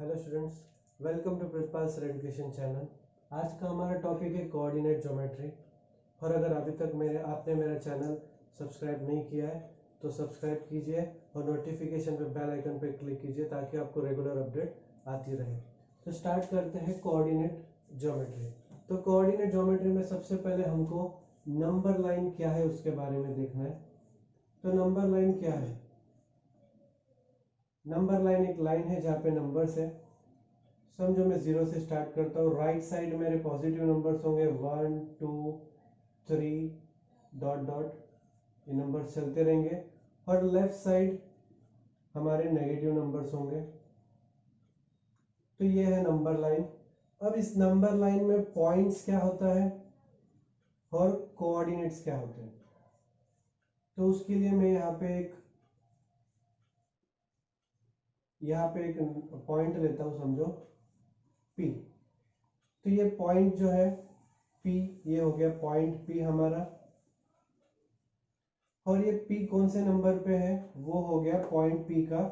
Hello students, welcome to principal sir education channel. आज का हमारा टॉपिक है कोऑर्डिनेट ज्योमेट्री। और अगर अभी तक आपने मेरा चैनल सब्सक्राइब नहीं किया है तो सब्सक्राइब कीजिए और नोटिफिकेशन पे बेल आइकन पे क्लिक कीजिए ताकि आपको रेगुलर अपडेट आती रहे। तो स्टार्ट करते हैं कोऑर्डिनेट ज्योमेट्री। तो कोऑर्डिनेट ज्योमेट्री में सबसे पहले हमको नंबर लाइन क्या है उसके बारे में देखना है। तो नंबर लाइन क्या है? नंबर लाइन एक लाइन है जहाँ पे नंबर्स है। समझो मैं 0 से स्टार्ट करता हूँ। राइट साइड मेरे पॉजिटिव नंबर्स होंगे 1 2 3 डॉट डॉट, ये नंबर्स चलते रहेंगे। और लेफ्ट साइड हमारे नेगेटिव नंबर्स होंगे। तो ये है नंबर लाइन। अब इस नंबर लाइन में पॉइंट्स क्या होता है और कोऑर्डिनेट्स क्या होते हैं। तो उसके लिए मैं यहाँ पे एक पॉइंट लेता हूँ, समझो P। तो ये पॉइंट जो है P, ये हो गया पॉइंट P हमारा। और ये P कौन से नंबर पे है? वो हो गया पॉइंट P का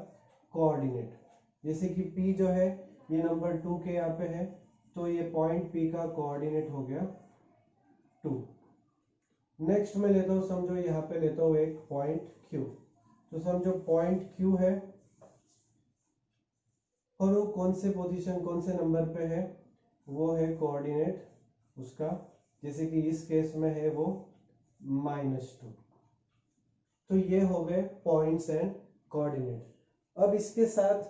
कोऑर्डिनेट। जैसे कि P जो है ये नंबर 2 के यहाँ पे है, तो ये पॉइंट P का कोऑर्डिनेट हो गया 2। नेक्स्ट में लेता हूँ, समझो यहाँ पे लेता हूँ एक पॉइंट Q। तो समझो पॉइंट Q है और वो कौन से पोजीशन, कौन से नंबर पे है? वो है कोऑर्डिनेट उसका, जैसे कि इस केस में है वो -2। तो ये हो गए पॉइंट्स एंड कोऑर्डिनेट। अब इसके साथ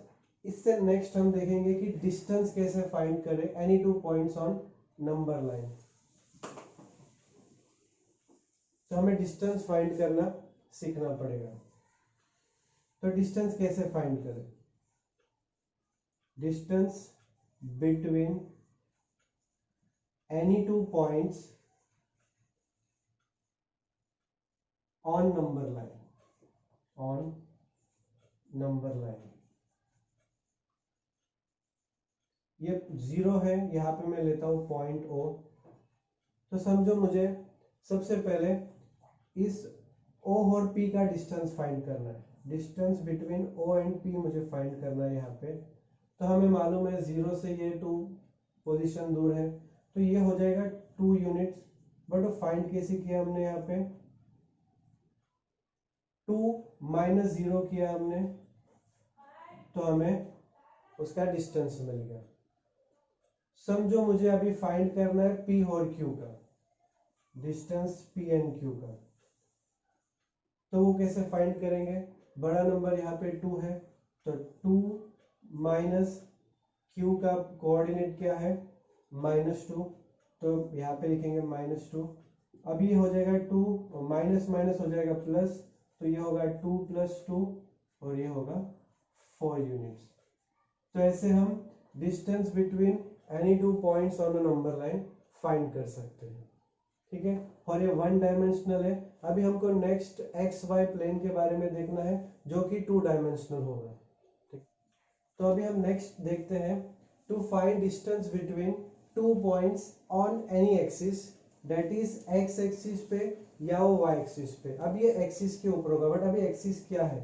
इससे नेक्स्ट हम देखेंगे कि डिस्टेंस कैसे फाइंड करें any two points on number line. तो हमें डिस्टेंस फाइंड करना सीखना पड़ेगा। तो डिस्टेंस कैसे फाइंड करें? Distance between any two points on number line, on number line. ये 0 है, यहाँ पे मैं लेता हूं पॉइंट O। तो समझो मुझे सबसे पहले इस O और P का डिस्टेंस फाइंड करना है। Distance between O and P मुझे फाइंड करना है यहाँ पे। तो हमें मालूम है 0 से ये 2 पोजीशन दूर है, तो ये हो जाएगा 2 यूनिट्स। बट फाइंड कैसे किया हमने? यहाँ पे 2 - 0 किया हमने, तो हमें उसका डिस्टेंस मिल गया। समझो मुझे अभी फाइंड करना है P और Q का डिस्टेंस, P एंड Q का। तो वो कैसे फाइंड करेंगे? बड़ा नंबर यहाँ पे 2 है, तो 2 माइनस Q का कोऑर्डिनेट क्या है? -2। तो यहाँ पे लिखेंगे -2। अब ये हो जाएगा 2 और माइनस माइनस हो जाएगा प्लस, तो ये होगा 2 + 2 और ये होगा 4 यूनिट्स। तो ऐसे हम distance between any two points on a number line find कर सकते हैं। ठीक है, और ये 1 डायमेंशनल है। अभी हमको नेक्स्ट एक्स वाई प्लेन के बारे में देखना है जो कि 2 डायमेंशनल होगा। ठीक, तो अभी हम नेक्स्ट देखते हैं to find distance between 2 points on any axis, that is X axis पे या वो वाई एक्सिस पे। अब ये एक्सिस के ऊपर होगा, बट अभी एक्सिस क्या है?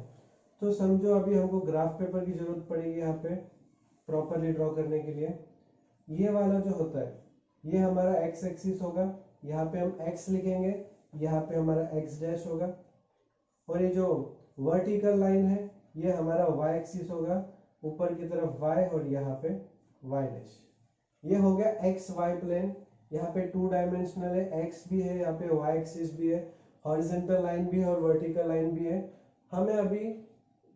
तो समझो अभी हमको ग्राफ पेपर की जरूरत पड़ेगी यहाँ पे प्रॉपरली ड्रॉ करने के लिए। ये वाला जो होता है ये हमारा एक्स एक्सिस होगा, यहाँ पे हम x लिखेंगे, यहाँ पे हमारा x डैश होगा। और ये जो वर्टिकल लाइन है ये हमारा y एक्सिस होगा, ऊपर की तरफ y और यहाँ पे y डैश। ये हो गया एक्स वाई प्लेन। यहाँ पे 2 डायमेंशनल है, x भी है, यहाँ पे y एक्सिस भी है, हॉरिजॉन्टल लाइन भी है और वर्टिकल लाइन भी है। हमें अभी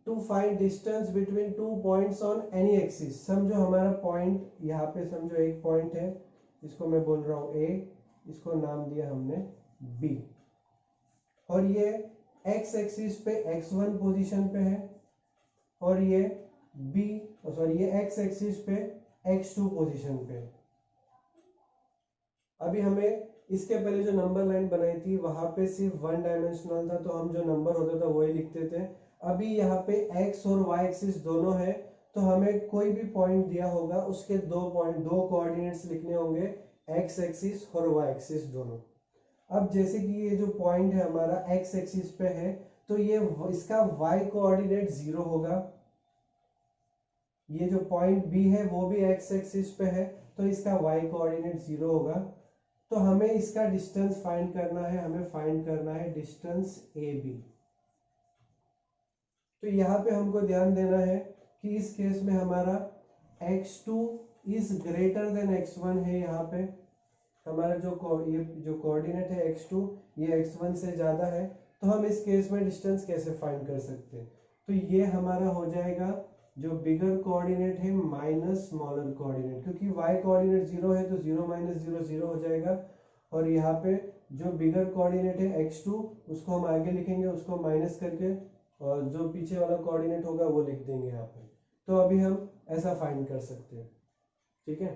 to find distance between 2 points on any axis. समझो हमारा पॉइंट यहाँ पे, समझो एक पॉइंट है, इसको मैं बोल रहा हूँ A, इसको नाम दिया हमने B। और ये x एक्सिस पे x1 पोजीशन पे है और ये ये x एक्सिस पे x2 पोजीशन पे। अभी हमें इसके पहले जो नंबर लाइन बनाई थी वहां पे सिर्फ 1 डायमेंशनल था, तो हम जो नंबर होता था वही लिखते थे। अभी यहाँ पे x और y एक्सिस दोनों है, तो हमें कोई भी पॉइंट दिया होगा उसके 2 कोऑर्डिनेट्स लिखने होंगे, x एक्सिस और y एक्सिस दोनों। अब जैसे कि ये जो पॉइंट है हमारा x एक्सिस पे है, तो ये इसका y कोऑर्डिनेट 0 होगा, ये जो पॉइंट बी है वो भी एक्स एक्सिस पे है, तो इसका वाई कोऑर्डिनेट 0 होगा। तो हमें इसका डिस्टेंस फाइंड करना है, हमें फाइंड करना है डिस्टेंस ए बी। तो यहाँ पे हमको ध्यान देना है कि इस केस में हमारा x2 is greater than x1 है। यहाँ पे हमारा ये जो कोऑर्डिनेट है x2 ये x1 से ज्यादा है, तो हम इस केस में डिस्टेंस कैसे फाइंड कर सकते हैं? तो ये हमारा हो जाएगा जो बिगर कोऑर्डिनेट है माइनस स्मॉलर कोऑर्डिनेट, क्योंकि y कोऑर्डिनेट 0 है तो 0 माइनस 0 0 हो जाएगा। और यहाँ पे जो बिगर कोऑर्डिनेट है x2 उसको हम आगे लिखेंगे, उसको माइनस करके और जो पीछे वाला कोऑर्डिनेट होगा वो लिख देंगे यहाँ पे। तो अभी हम ऐसा फाइंड कर सकते हैं, ठीक है।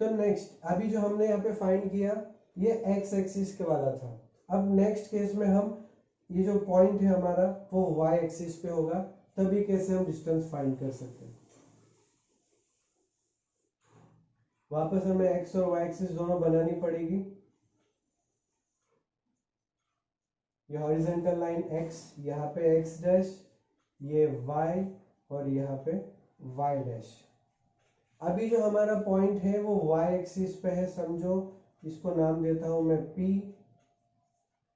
तो नेक्स्ट अभी जो हमने यहाँ पे फाइंड किया ये एक्स एक्सिस के वाला था। अब नेक्स्ट केस में हम ये जो पॉइंट है हमारा वो वाई एक्सिस पे होगा, तभी कैसे हम डिस्टेंस फाइंड कर सकते हैं। वापस हमें एक्स और वाई एक्सिस दोनों बनानी पड़ेगी। ये हॉरिजॉन्टल लाइन x, यहाँ पे x डैश, ये y और यहाँ पे y डैश। अभी जो हमारा पॉइंट है वो y एक्सिस पे है, समझो इसको नाम देता हूं मैं P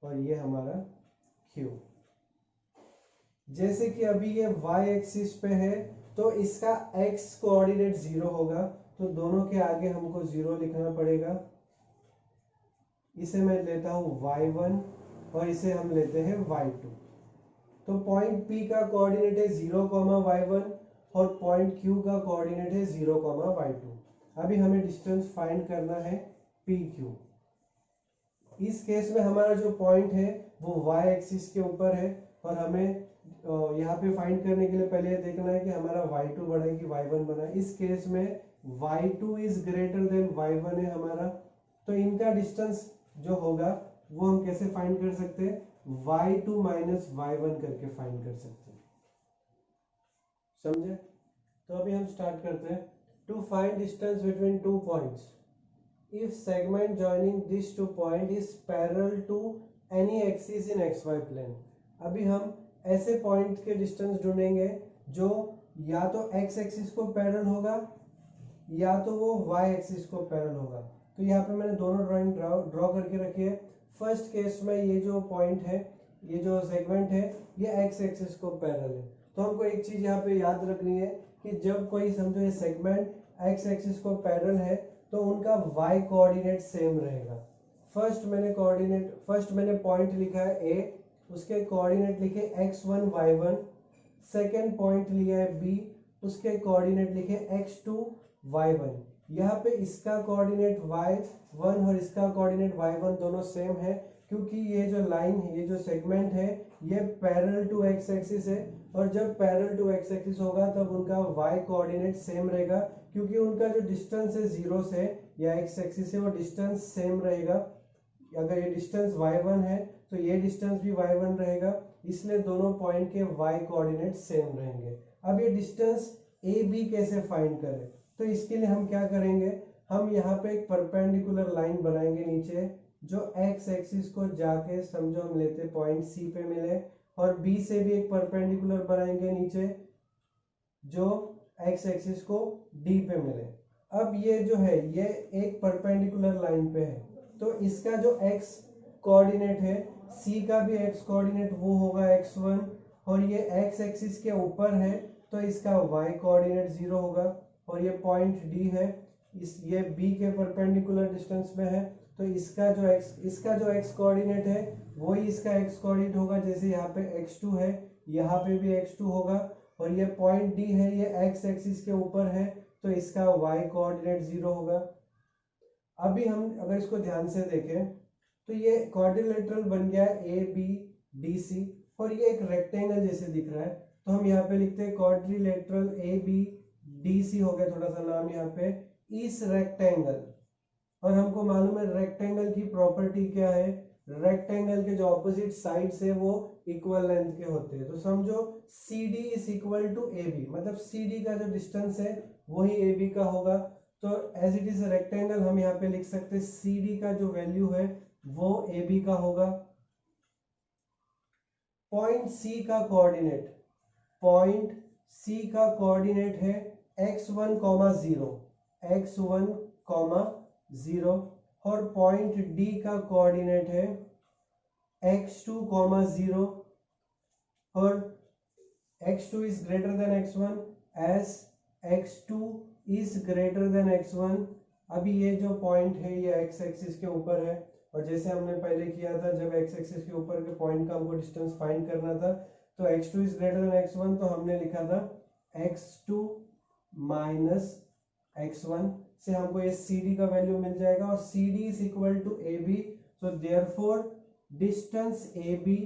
और ये हमारा Q। जैसे कि अभी ये y एक्सिस पे है तो इसका x कोऑर्डिनेट 0 होगा, तो दोनों के आगे हमको 0 लिखना पड़ेगा। इसे मैं लेता हूं y1 और इसे हम लेते हैं y2। तो पॉइंट P का कोऑर्डिनेट है 0, y1 और पॉइंट Q का कोऑर्डिनेट है 0, y2। अभी हमें डिस्टेंस फाइंड करना है PQ। इस केस में हमारा जो पॉइंट है वो y एक्सिस के ऊपर है और हमें यहाँ पे फाइंड करने के लिए पहले ये देखना है कि हमारा y2 बड़ा है कि y1 बड़ा है। इस केस में y2 is greater than y1 है हमारा, तो इनका डिस्टेंस जो होगा वो हम कैसे फाइंड कर सकते हैं? y2 माइनस y1 करके फाइंड कर सकते हैं, समझे? तो अभी हम स्टार्ट करते हैं। To find distance between two points, if segment joining this two point is parallel to any axis in xy plane. अभी हम ऐसे पॉइंट के डिस्टेंस ढूंढेंगे जो या तो x एक्सिस को पैरेलल होगा या तो वो y एक्सिस को पैरेलल होगा। तो यहाँ पे मैंने दोनों ड्राइंग ड्रॉ करके रखी है। फर्स्ट केस में ये जो पॉइंट है, ये जो सेगमेंट है, ये x एक्सिस को पैरेलल है। तो हमको एक चीज यहाँ पे याद रखनी है कि जब कोई समझो ये सेगमेंट x एक्सिस को पैरेलल है तो उनका y कोऑर्डिनेट सेम रहेगा। फर्स्ट मैंने पॉइंट लिखा है A, उसके कोऑर्डिनेट लिखे x1 y1। सेकेंड पॉइंट लिया है B, उसके कोऑर्डिनेट लिखे x2 y1। यहाँ पे इसका कोऑर्डिनेट y1 और इसका कोऑर्डिनेट y1 दोनों सेम है, क्योंकि ये जो लाइन है, ये जो सेगमेंट है, ये पैरेलल टू x एक्सिस है। और जब पैरेलल टू x एक्सिस होगा तब उनका y कोऑर्डिनेट सेम रहेगा, क्योंकि उनका जो डिस्टेंस है 0 से या x एक्सिस से वो डिस्टेंस सेम रहेगा। अगर ये डिस्टेंस y1 है तो ये डिस्टेंस भी y1 रहेगा, इसलिए दोनों पॉइंट के y कोऑर्डिनेट सेम रहेंगे। अब ये डिस्टेंस AB कैसे फाइंड करें? तो इसके लिए हम क्या करेंगे, हम यहाँ पे एक परपेंडिकुलर लाइन बनाएंगे नीचे, जो x एक्सिस को जाके समझो हम लेते पॉइंट C पे मिले, और B से भी एक परपेंडिकुलर बनाएंगे नीचे जो x एक्सिस को D पे मिले। अब ये जो है ये एक परपेंडिकुलर लाइन पे है, तो इसका जो x कोऑर्डिनेट है, C का भी x कोऑर्डिनेट वो होगा x1, और ये x एक्सिस के ऊपर है तो इसका y कोऑर्डिनेट 0 होगा। और ये पॉइंट D है, ये B के परपेंडिकुलर डिस्टेंस में है, तो इसका जो x कोऑर्डिनेट है वही इसका x कोऑर्डिनेट होगा। जैसे यहाँ पे x2 है, यहाँ पे भी x2 होगा, और ये पॉइंट D है, ये x एक्सिस के ऊपर है, तो इसका y कोऑर्डिनेट 0 होगा। अभी हम अगर इसको ध्यान से देखें तो ये क्वाड्रिलेटरल बन गया ABDC, और ये एक रेक्टेंगल जैसे दिख रहा है, तो हम यहाँ पे लिखते हैं क्वाड्रिलेटरल ABDC हो गया, थोड़ा सा नाम यहाँ पे इस रेक्टेंगल। और हमको मालूम है रेक्टेंगल की प्रॉपर्टी क्या है, रेक्टेंगल के जो ऑपोजिट साइड्स है वो इक्वल लेंथ के होते हैं। तो समझो CD is equal to AB, मतलब CD का जो डिस्टेंस है वही AB का होगा। तो एज इट इज रेक्टेंगल हम यहाँ पे लिख सकते हैं CD का जो वैल्यू है वो AB का होगा। पॉइंट C का कोऑर्डिनेट, पॉइंट सी का कोऑर्डिनेट है x1, 0, x1, 0 और पॉइंट डी का कोऑर्डिनेट है x2, 0 और x2 is greater than x1 as x2 is greater than x1। अभी ये जो पॉइंट है ये x एक्सिस के ऊपर है और जैसे हमने पहले किया था जब x एक्सिस के ऊपर के पॉइंट का हमको डिस्टेंस फाइंड करना था तो x2 is greater than x1 तो हमने लिखा था x2 minus x1 से हमको ये CD का वैल्यू मिल जाएगा और CD is equal to AB, so therefore distance AB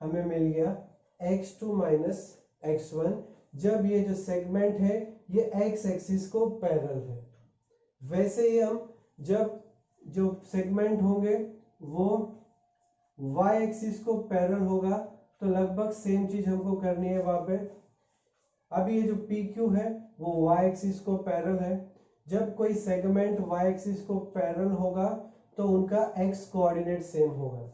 हमें मिल गया x2 minus x1 जब ये जो सेगमेंट है ये x एक्सिस को पैरेलल है। वैसे ही हम जब जो सेगमेंट होंगे वो y एक्सिस को पैरेलल होगा तो लगभग सेम चीज हमको करनी है वहां पे। अभी ये जो PQ है वो y एक्सिस को पैरेलल है। जब कोई सेगमेंट y एक्सिस को पैरेलल होगा तो उनका x कोऑर्डिनेट सेम होगा।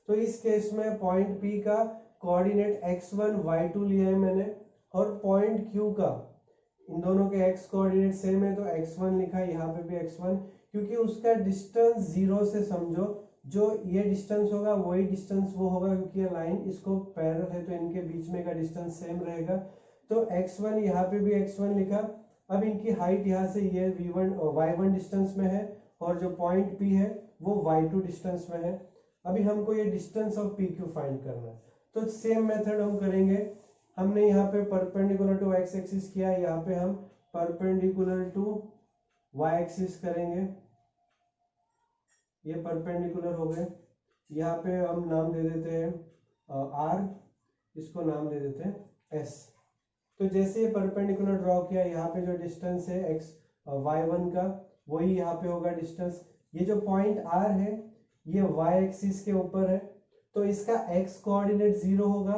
तो इस केस में पॉइंट P का कोऑर्डिनेट x1 y2 लिया है मैंने और पॉइंट Q का इन दोनों के x कोऑर्डिनेट सेम है तो x1 लिखा है, यहाँ पे भी x1 क्योंकि उसका डिस्टेंस 0 से समझो जो ये डिस्टेंस होगा वही डिस्टेंस वो होगा क्योंकि ये लाइन इसको पैरेलल है तो इनके बीच में का डिस्टेंस सेम रहेगा। तो x1 यहाँ पे भी x1 लिखा। अब इनकी हाइट यहाँ से ये v1 y1 डिस्टेंस में है और जो पॉइंट P है वो y2 डिस्टेंस में है। अभी हमको ये डिस्टेंस ऑफ PQ फाइंड करना है तो सेम मेथड हम करेंगे। हमने यहाँ पे परपेंडिकुलर टू x एक्सिस किया, यहाँ पे हम परपेंडिकुलर टू y एक्सिस करेंगे। ये परपेंडिकुलर हो गए। यहाँ पे हम नाम दे देते हैं r, इसको नाम दे देते हैं s। तो जैसे ये परपेंडिकुलर ड्रॉ किया यहाँ पे जो डिस्टेंस है x y1 का वही यहाँ पे होगा डिस्टेंस। ये जो पॉइंट r है ये y एक्सिस के ऊपर है तो इसका x कोऑर्डिनेट 0 होगा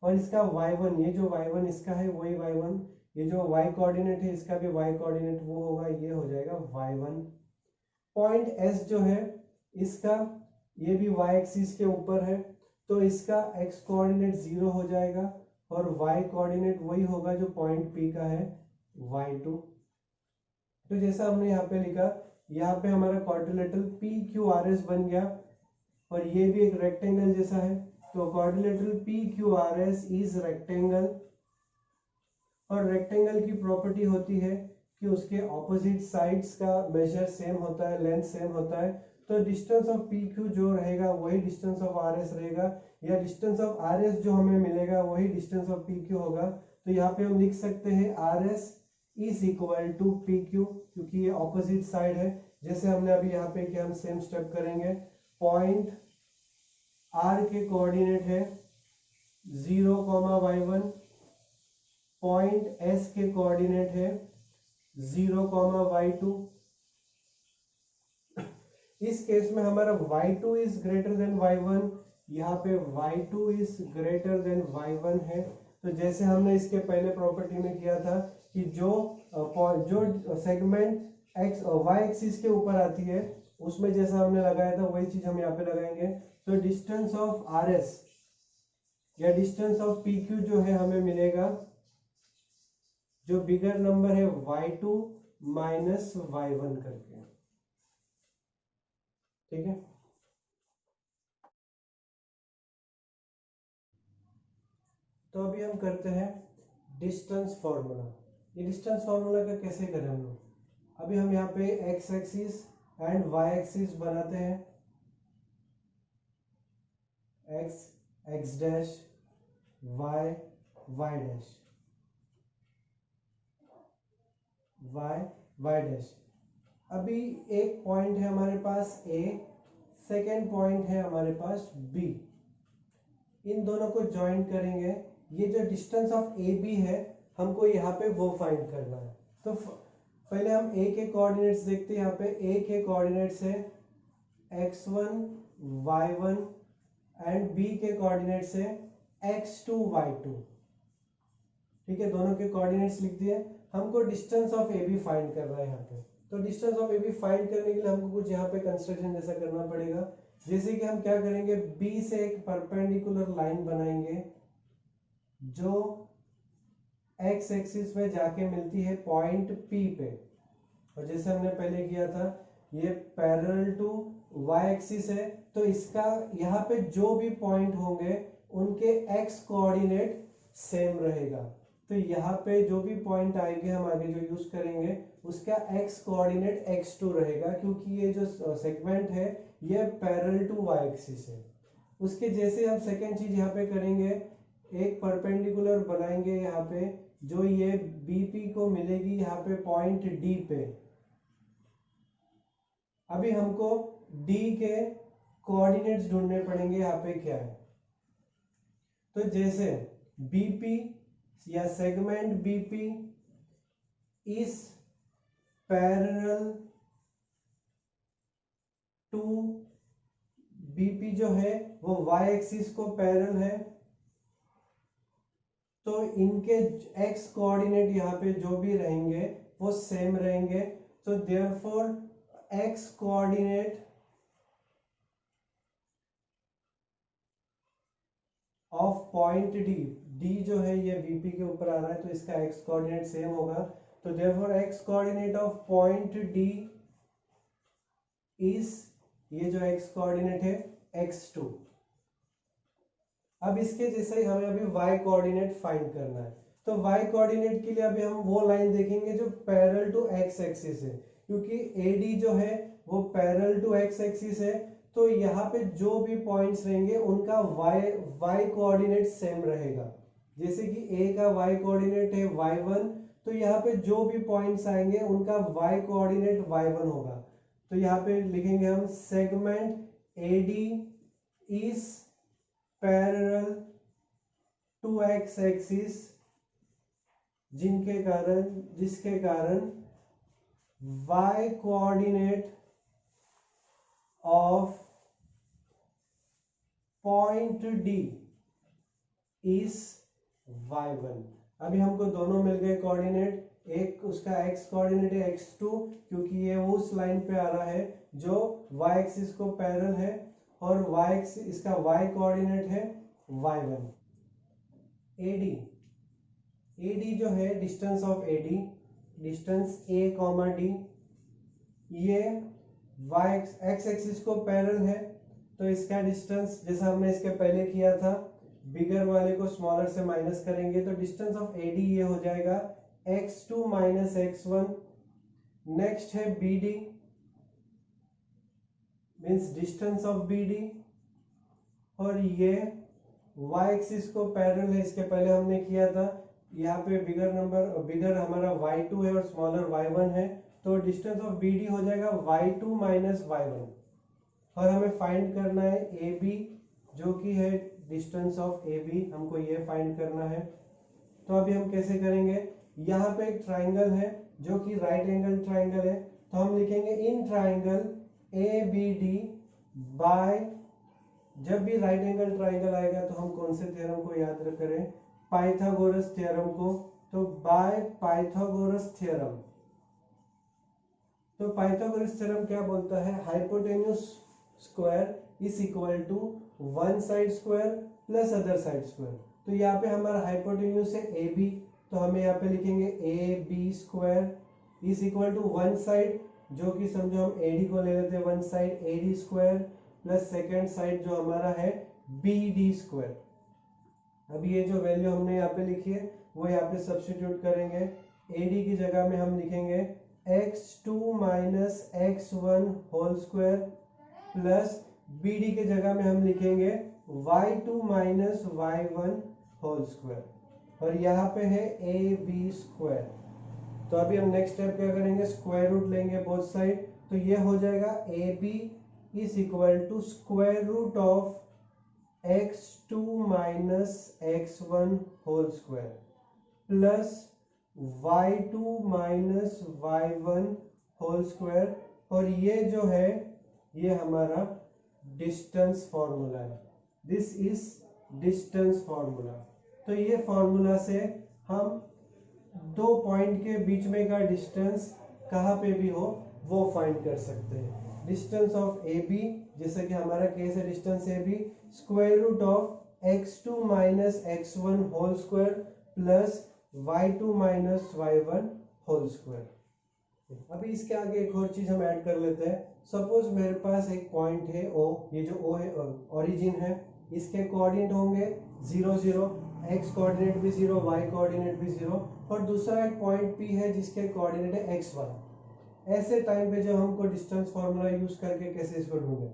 और इसका y1 ये जो y1 इसका है वही y1, ये जो y कोऑर्डिनेट है इसका भी y कोऑर्डिनेट वो होगा, ये हो जाएगा y1। पॉइंट s जो है इसका ये भी y एक्सिस के ऊपर है तो इसका x कोऑर्डिनेट 0 हो जाएगा और y कोऑर्डिनेट वही होगा जो पॉइंट P का है y2। तो जैसा हमने यहाँ पे लिखा यहाँ पे हमारा क्वाड्रिलेटरल PQRS बन गया और ये भी एक रेक्टेंगल जैसा है तो क्वाड्रिलेटरल PQRS इज रेक्टेंगल। और रेक्टेंगल की प्रॉपर्टी होती है कि उसके ऑपोजिट साइड्स का मेजर सेम होता है, लेंथ सेम होता है। तो डिस्टेंस ऑफ PQ जो रहेगा वही डिस्टेंस ऑफ RS रहेगा या डिस्टेंस ऑफ RS जो हमें मिलेगा वही डिस्टेंस ऑफ PQ होगा। तो यहाँ पे हम लिख सकते हैं RS is equal to PQ क्योंकि ये ऑपोजिट साइड है। जैसे हमने अभी यहाँ पे क्या हम सेम स्टेप करेंगे। पॉइंट R के कोऑर्डिनेट है 0, y1, पॉइंट S के कोऑर्डिनेट है 0, y2। इस केस में हमारा y2 is greater than y1, यहाँ पे y2 is greater than y1 है। तो जैसे हमने इसके पहले प्रॉपर्टी में किया था कि जो सेगमेंट x y एक्सिस के ऊपर आती है उसमें जैसा हमने लगाया था वही चीज हम यहाँ पे लगाएंगे। तो डिस्टेंस ऑफ RS या डिस्टेंस ऑफ PQ जो है हमें मिलेगा जो बिगर नंबर है y2 माइनस y1 करके, ठीक है। तो अभी हम करते हैं डिस्टेंस फॉर्मूला। ये डिस्टेंस फॉर्मूला का कैसे करें हम लोग। अभी हम यहाँ पे x axis and y axis बनाते हैं। x dash, y dash, y dash. अभी एक पॉइंट है हमारे पास A, सेकेंड पॉइंट है हमारे पास B। इन दोनों को ज्वाइन करेंगे। ये जो डिस्टेंस ऑफ AB है हमको यहाँ पे वो फाइंड करना है। तो पहले हम A के कोऑर्डिनेट्स देखते हैं। यहाँ पे A के कोऑर्डिनेट्स है x1, y1 एंड B के कोऑर्डिनेट्स है x2, y2। ठीक है, दोनों के कोऑर्डिनेट्स लिख दिए। हमको डिस्टेंस ऑफ AB फाइंड करना है यहाँ पे। तो डिस्टेंस ऑफ AB फाइंड करने के लिए हमको कुछ यहाँ पे कंस्ट्रक्शन जैसा करना पड़ेगा। जैसे कि हम क्या करेंगे, बी से एक परपेंडिकुलर लाइन बनाएंगे जो एक्स एक्सिस में जाके मिलती है पॉइंट पी पे, और जैसे हमने पहले किया था ये पैरेलल टू वाई एक्सिस है, तो इसका यहाँ पे जो भी पॉइंट होंगे उनके एक्स कोऑर्डिनेट सेम रहेगा। तो यहाँ पे जो भी पॉइंट आएंगे हम आगे जो यूज करेंगे उसका एक्स कोऑर्डिनेट x2 रहेगा, क्योंकि ये जो सेगमेंट है ये पैरेलल टू वाई एक्सिस है। उसके जैसे हम सेकेंड चीज यहाँ पे करेंगे, एक परपेंडिकुलर बनाएंगे यहाँ पे जो ये बीपी को मिलेगी यहाँ पे पॉइंट डी पे। अभी हमको डी के कोऑर्डिनेट्स ढूंढने पड़ेंगे यहाँ पे क्या है। तो जैसे बीपी या segment BP is parallel to, BP जो है वो वाई एक्सिस को पैरेलल है, तो इनके एक्स कोऑर्डिनेट यहाँ पे जो भी रहेंगे वो सेम रहेंगे। तो therefore x coordinate of point D, D जो है ये बीपी के ऊपर आ रहा है तो इसका एक्स कोऑर्डिनेट सेम होगा। तो therefore x coordinate of point D is, ये जो एक्स कोऑर्डिनेट है x2। अब इसके जैसे हमें अभी y कोऑर्डिनेट फाइंड करना है, तो y कोऑर्डिनेट के लिए अभी हम वो लाइन देखेंगे जो पैरेलल टू x एक्सिस है, क्योंकि AD जो है वो पैरेलल टू x एक्सिस है, तो यहाँ पे जो भी पॉइंट्स रहेंगे उनका y कोऑर्डिनेट सेम रहेगा। जैसे कि A का y कोऑर्डिनेट है y1, तो यहाँ पे जो भी पॉइंट्स आएंगे उनका y कोऑर्डिनेट y1 होगा। तो यहाँ पे लिखेंगे हम segment AD is parallel to X axis, जिसके कारण y coordinate of point D is y1। अभी हमको दोनों मिल गए कोऑर्डिनेट, एक उसका x कोऑर्डिनेट है x2 क्योंकि ये उस लाइन पे आ रहा है जो y एक्सिस को पैरेलल है, और y एक्सिस इसका y कोऑर्डिनेट है y1। AD जो है distance of AD, distance a comma d, ये x एक्सिस को पैरेलल है, तो इसका डिस्टेंस जैसा हमने इसके पहले किया था बिगर वाले को स्मॉलर से माइनस करेंगे, तो डिस्टेंस ऑफ AD ये हो जाएगा x2 माइनस x1। नेक्स्ट है BD means distance of BD, और ये y एक्सिस को पैरेलल है, इसके पहले हमने किया था। यहाँ पे बिगर हमारा y2 है और स्मॉलर y1 है, तो डिस्टेंस ऑफ BD हो जाएगा y2 माइनस y1। और हमें फाइंड करना है AB जो कि है डिस्टेंस ऑफ AB, हमको ये फाइंड करना है। तो अभी हम कैसे करेंगे, यहाँ पे एक ट्राइंगल है जो कि राइट एंगल ट्राइंगल है, तो हम लिखेंगे इन ट्राइंगल ABD बाय, जब भी राइट एंगल ट्राइंगल आएगा तो हम कौन से थ्योरम को याद करें, पाइथागोरस थ्योरम को, तो बाय पाइथागोरस थ्योरम। तो पाइथागोरस थ्योरम क्या बोलता है, hypotenuse square is equal to one side square plus other side square. तो यहाँ पे हमारा हाइपोटेन्यूज है AB, तो हमें यहाँ पे लिखेंगे AB square is equal to one side, जो कि समझो हम AD को ले लेते हैं one side AD square, plus second side जो हमारा है BD स्क्वायर। अभी ये जो वैल्यू हमने यहाँ पे लिखी है वो यहाँ पे सब्स्टिट्यूट करेंगे। AD की जगह में हम लिखेंगे x2 minus x1 whole square, plus BD के जगह में हम लिखेंगे y2 minus y1 whole square, और यहाँ पे है AB स्क्वायर। तो अभी हम नेक्स्ट स्टेप क्या करेंगे, स्क्वायर रूट लेंगे बोथ साइड, तो ये हो जाएगा AB is equal to square root of x2 minus x1 whole square plus y2 minus y1 whole square, और ये जो है ये हमारा डिस्टेंस फॉर्मूला है, दिस इज डिस्टेंस फॉर्मूला। तो ये फॉर्मूला से हम दो पॉइंट के बीच में का डिस्टेंस कहाँ पे भी हो वो फाइंड कर सकते हैं। डिस्टेंस ऑफ ए बी, जैसे कि हमारा केस है distance A B, square root of x2 minus x1 whole square plus y2 minus y1 whole square. अभी इसके आगे एक और चीज हम ऐड कर लेते हैं। सपोज मेरे पास एक पॉइंट है O, ये जो O है ओरिजिन है, इसके कोऑर्डिनेट होंगे 0 0, x कोऑर्डिनेट भी 0, y कोऑर्डिनेट भी 0, और दूसरा एक पॉइंट P है जिसके कोऑर्डिनेट है x1। ऐसे टाइम पे जो हमको डिस्टेंस फार्मूला यूज करके कैसे इसको ढूंढे,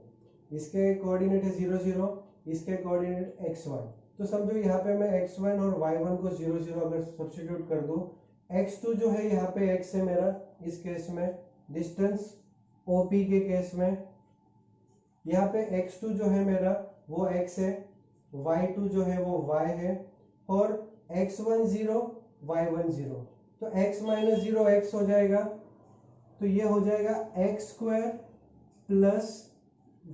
इसके कोऑर्डिनेट है 0 0, इसके कोऑर्डिनेट x1, तो समझो यहाँ पे मैं x1 और y1 को 0 0 अगर सब्स्टिट्यूट कर दूं, x2 जो है यहाँ पे x है मेरा इस केस में, डिस्टेंस OP के केस में यहाँ पे x2 जो है मेरा वो x है, y2 जो है वो y है, और x1 0 y1 0, तो x माइनस 0 x हो जाएगा, तो ये हो जाएगा X square plus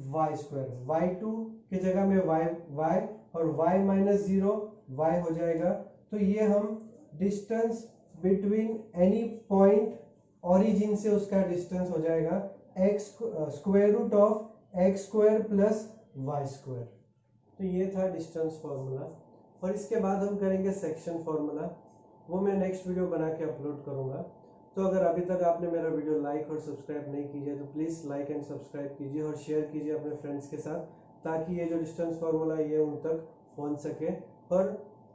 Y square, y2 की जगह में y और y माइनस 0 y हो जाएगा। तो ये हम distance between any point origin से उसका डिस्टेंस हो जाएगा X square root of X square plus Y square. तो ये था डिस्टेंस फार्मूला, और इसके बाद हम करेंगे सेक्शन फार्मूला, वो मैं नेक्स्ट वीडियो बना के अपलोड करूंगा। तो अगर अभी तक आपने मेरा वीडियो लाइक और सब्सक्राइब नहीं कीजिए तो प्लीज़ लाइक एंड सब्सक्राइब कीजिए और शेयर कीजिए अपने फ्रेंड्स के साथ, ताकि ये जो डिस्टेंस फार्मूला ये उन तक पहुंच सके। और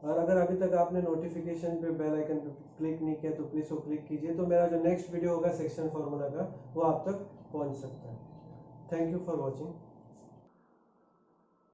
अगर अभी तक आपने नोटिफिकेशन पे बेल आइकन पे क्लिक नहीं किया तो प्लीज़ वो क्लिक कीजिए, तो मेरा जो नेक्स्ट वीडियो होगा सेक्शन फार्मूला का वो आप तक पहुंच सकता है। Thank you for watching.